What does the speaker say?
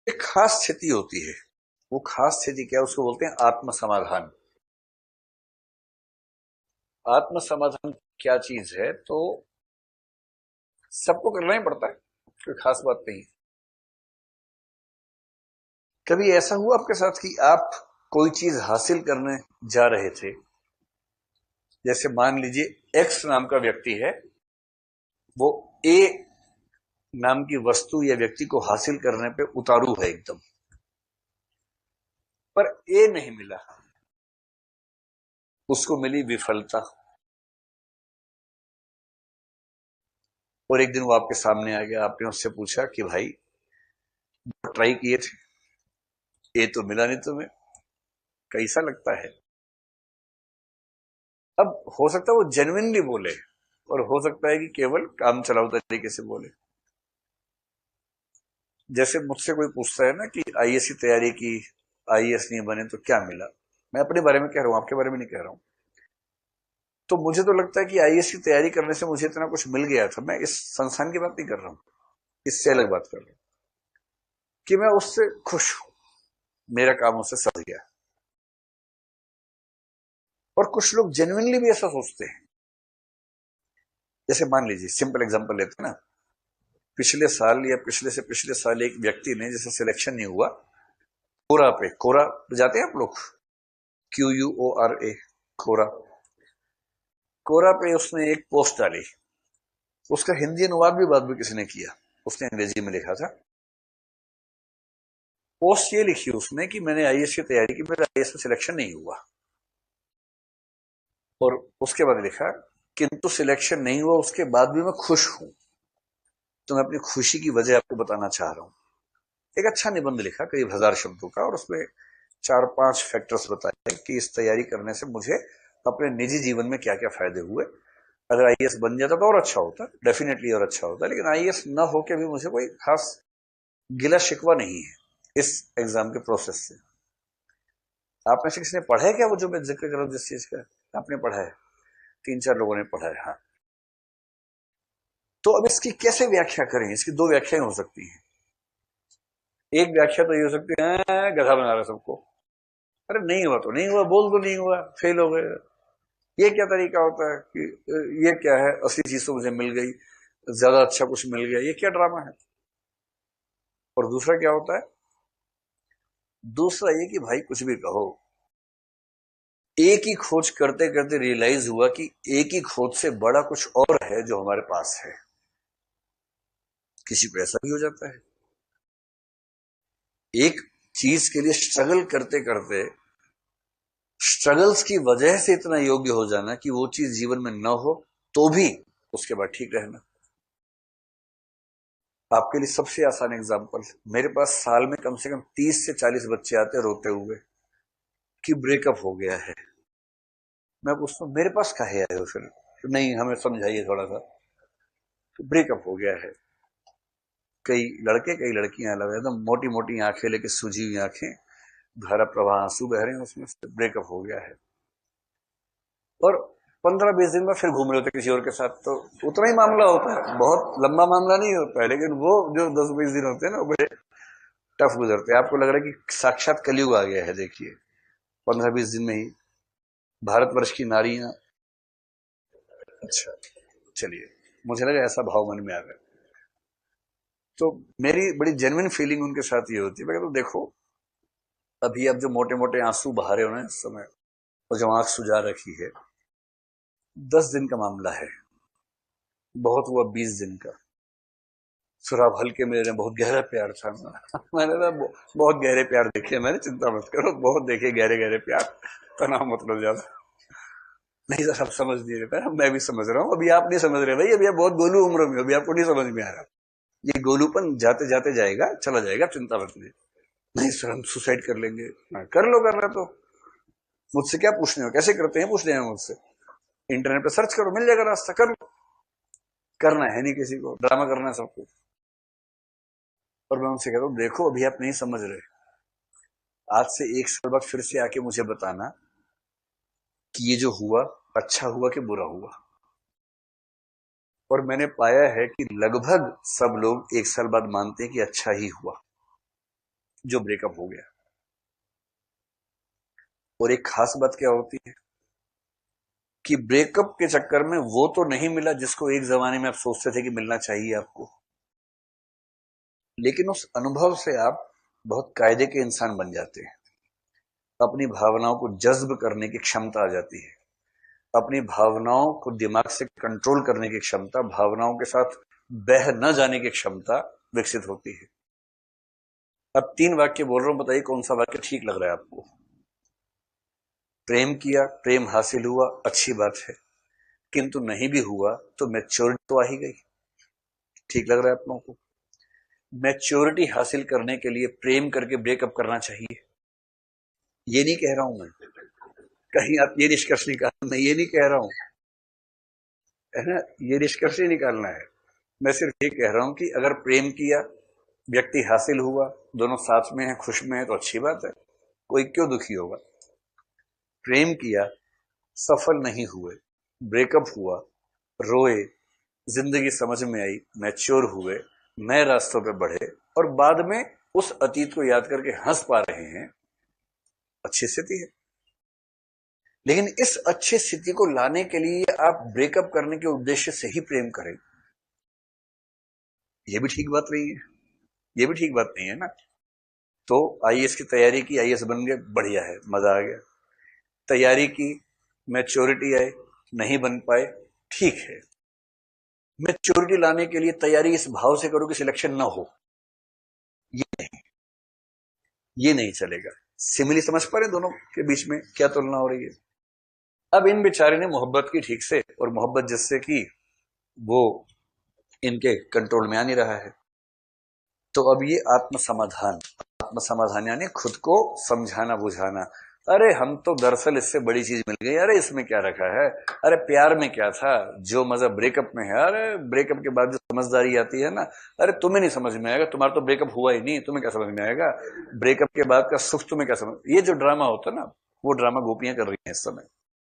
एक खास स्थिति होती है। वो खास स्थिति क्या है, उसको बोलते हैं आत्म समाधान। आत्म समाधान क्या चीज है, तो सबको करना ही पड़ता है, कोई खास बात नहीं। कभी ऐसा हुआ आपके साथ कि आप कोई चीज हासिल करने जा रहे थे, जैसे मान लीजिए एक्स नाम का व्यक्ति है, वो ए नाम की वस्तु या व्यक्ति को हासिल करने पे उतारू है एकदम, पर ए नहीं मिला, उसको मिली विफलता। और एक दिन वो आपके सामने आ गया, आपने उससे पूछा कि भाई ट्राई किए थे, ए तो मिला नहीं तुम्हें, कैसा लगता है? अब हो सकता है वो जेन्युइनली बोले, और हो सकता है कि केवल काम चलाऊ तरीके से बोले। जैसे मुझसे कोई पूछता है ना कि आईएएस की तैयारी की, आईएएस नहीं बने तो क्या मिला। मैं अपने बारे में कह रहा हूं, आपके बारे में नहीं कह रहा हूं। तो मुझे तो लगता है कि आईएएस की तैयारी करने से मुझे इतना कुछ मिल गया था। मैं इस संस्थान की बात नहीं कर रहा हूं, इससे अलग बात कर रहा हूं कि मैं उससे खुश हूं, मेरा काम उससे सज गया। और कुछ लोग जेन्युइनली भी ऐसा सोचते हैं। जैसे मान लीजिए सिंपल एग्जांपल लेते हैं ना, पिछले साल या पिछले से पिछले साल एक व्यक्ति ने, जैसे सिलेक्शन नहीं हुआ, कोरा पे, कोरा जाते हैं आप लोग, QUORA, कोरा, कोरा पे उसने एक पोस्ट डाली। उसका हिंदी अनुवाद भी बाद में किसी ने किया, उसने अंग्रेजी में लिखा था। पोस्ट ये लिखी उसने कि मैंने आईएएस की तैयारी की, मेरा आईएएस में सिलेक्शन नहीं हुआ। और उसके बाद लिखा, किंतु सिलेक्शन नहीं हुआ उसके बाद भी मैं खुश हूं, तो मैं अपनी खुशी की वजह आपको बताना चाह रहा हूं। एक अच्छा निबंध लिखा, करीब 1000 शब्दों का, और उसमें 4-5 फैक्टर्स बताए कि इस तैयारी करने से मुझे अपने निजी जीवन में क्या क्या फायदे हुए। अगर आईएएस बन जाता तो और अच्छा होता, डेफिनेटली और अच्छा होता, लेकिन आईएएस न होके भी मुझे कोई खास गिला शिकवा नहीं है इस एग्जाम के प्रोसेस से। आप में से किसी ने पढ़ा है क्या, वो जो मैं जिक्र कर रहा हूं जिस चीज का? आपने पढ़ा है, 3-4 लोगों ने पढ़ा है, हाँ। तो अब इसकी कैसे व्याख्या करें? इसकी दो व्याख्याएं हो सकती हैं। एक व्याख्या तो ये हो सकती है, गधा बना रहा सबको, अरे नहीं हुआ तो नहीं हुआ, बोल दो नहीं हुआ, फेल हो गए। ये क्या तरीका होता है कि ये क्या है, असली चीज तो मुझे मिल गई, ज्यादा अच्छा कुछ मिल गया, ये क्या ड्रामा है? और दूसरा क्या होता है? दूसरा ये कि भाई कुछ भी कहो, एक ही खोज करते करते रियलाइज हुआ कि एक ही खोज से बड़ा कुछ और है जो हमारे पास है। किसी को ऐसा भी हो जाता है। एक चीज के लिए स्ट्रगल करते करते, स्ट्रगल्स की वजह से इतना योग्य हो जाना कि वो चीज जीवन में न हो तो भी उसके बाद ठीक रहना। आपके लिए सबसे आसान एग्जांपल, मेरे पास साल में कम से कम 30 से 40 बच्चे आते रोते हुए कि ब्रेकअप हो गया है। मैं पूछता हूँ मेरे पास काहे आए हो फिर? तो नहीं, हमें समझाइए थोड़ा सा। तो ब्रेकअप हो गया है, कई लड़के कई लड़कियां अलग, एकदम मोटी मोटी आंखें लेके, सूजी हुई आंखें, धारा प्रवाह आंसू बह रहे हैं उसमें से, ब्रेकअप हो गया है। और 15-20 दिन में फिर घूम रहे होते किसी और के साथ, तो उतना ही मामला होता है, बहुत लंबा मामला नहीं होता है, लेकिन वो जो 10-20 दिन होते हैं ना, वो बड़े टफ गुजरते हैं। आपको लग रहा है कि साक्षात कलयुग आ गया है, देखिए 15-20 दिन में ही भारतवर्ष की नारियां। अच्छा, चलिए, मुझे लगा ऐसा भाव मन में आ गया। तो मेरी बड़ी जेन्युइन फीलिंग उनके साथ ये होती है, मैं कहता हूं देखो, अभी अब जो मोटे मोटे आंसू बहा रहे हो ना इस समय, और जो आंख सुजा रखी है, 10 दिन का मामला है, बहुत हुआ 20 दिन का। सुराब हल्के मेरे, बहुत गहरा प्यार था मैंने ना बहुत गहरे प्यार देखे मैंने, चिंता मत करो, बहुत देखे गहरे गहरे प्यार, तनाव मत लो ज्यादा। नहीं सर, आप समझ नहीं रहे, मैं भी समझ रहा हूँ, अभी आप नहीं समझ रहे भाई, अभी आप बहुत गोलू उम्र में, अभी आपको नहीं समझ में आ रहा। ये गोलूपन जाते जाते जाएगा, चला जाएगा, चिंता मत लीजिए। नहीं सर, हम सुसाइड कर लेंगे। कर लो, करना तो। मुझसे क्या पूछने हो, कैसे करते हैं पूछ रहे हैं मुझसे? इंटरनेट पे सर्च करो, मिल जाएगा रास्ता, कर लो। करना है नहीं किसी को, ड्रामा करना है सबको। और मैं उनसे कहता हूँ देखो, अभी आप नहीं समझ रहे, आज से 1 साल बाद फिर से आके मुझे बताना कि ये जो हुआ अच्छा हुआ कि बुरा हुआ। और मैंने पाया है कि लगभग सब लोग 1 साल बाद मानते हैं कि अच्छा ही हुआ। जो ब्रेकअप हो गया। और एक खास बात क्या होती है कि ब्रेकअप के चक्कर में वो तो नहीं मिला जिसको एक जमाने में आप सोचते थे कि मिलना चाहिए आपको, लेकिन उस अनुभव से आप बहुत कायदे के इंसान बन जाते हैं। अपनी भावनाओं को जज्ब करने की क्षमता आ जाती है, अपनी भावनाओं को दिमाग से कंट्रोल करने की क्षमता, भावनाओं के साथ बह न जाने की क्षमता विकसित होती है। अब 3 वाक्य बोल रहा हूं, बताइए कौन सा वाक्य ठीक लग रहा है आपको। प्रेम किया, प्रेम हासिल हुआ, अच्छी बात है, किंतु नहीं भी हुआ तो मैच्योरिटी तो आ ही गई। ठीक लग रहा है आप लोगों को? मैच्योरिटी हासिल करने के लिए प्रेम करके ब्रेकअप करना चाहिए, ये नहीं कह रहा हूं मैं, कहीं आप ये निष्कर्ष निकाल, मैं ये नहीं कह रहा हूं, है ना, ये निष्कर्ष ही निकालना है। मैं सिर्फ ये कह रहा हूं कि अगर प्रेम किया, व्यक्ति हासिल हुआ, दोनों साथ में हैं, खुश में हैं, तो अच्छी बात है, कोई क्यों दुखी होगा। प्रेम किया, सफल नहीं हुए, ब्रेकअप हुआ, रोए, जिंदगी समझ में आई, मैच्योर हुए, नए रास्तों पे बढ़े और बाद में उस अतीत को याद करके हंस पा रहे हैं, अच्छी स्थिति है। लेकिन इस अच्छी स्थिति को लाने के लिए आप ब्रेकअप करने के उद्देश्य से ही प्रेम करें, यह भी ठीक बात नहीं है, यह भी ठीक बात नहीं है ना। तो आईएएस की तैयारी की, आईएएस बन गए, बढ़िया है, मजा आ गया। तैयारी की, मैच्योरिटी आई, नहीं बन पाए, ठीक है। मैच्योरिटी लाने के लिए तैयारी इस भाव से करो कि सिलेक्शन ना हो, ये नहीं, ये नहीं चलेगा। सिमिली समझ पा रहे दोनों के बीच में क्या तुलना हो रही है। अब इन बेचारे ने मोहब्बत की ठीक से, और मोहब्बत जिससे की वो इनके कंट्रोल में आ नहीं रहा है। तो अब ये आत्म समाधान यानी खुद को समझाना बुझाना। अरे हम तो दरअसल इससे बड़ी चीज मिल गई, अरे इसमें क्या रखा है, अरे प्यार में क्या था, जो मजा ब्रेकअप में है, अरे ब्रेकअप के बाद जो समझदारी आती है ना, अरे तुम्हें नहीं समझ में आएगा, तुम्हारा तो ब्रेकअप हुआ ही नहीं, तुम्हें क्या समझ में आएगा, ब्रेकअप के बाद का सुख तुम्हें क्या समझ। ये जो ड्रामा होता है ना, वो ड्रामा गोपियां कर रही हैं इस समय।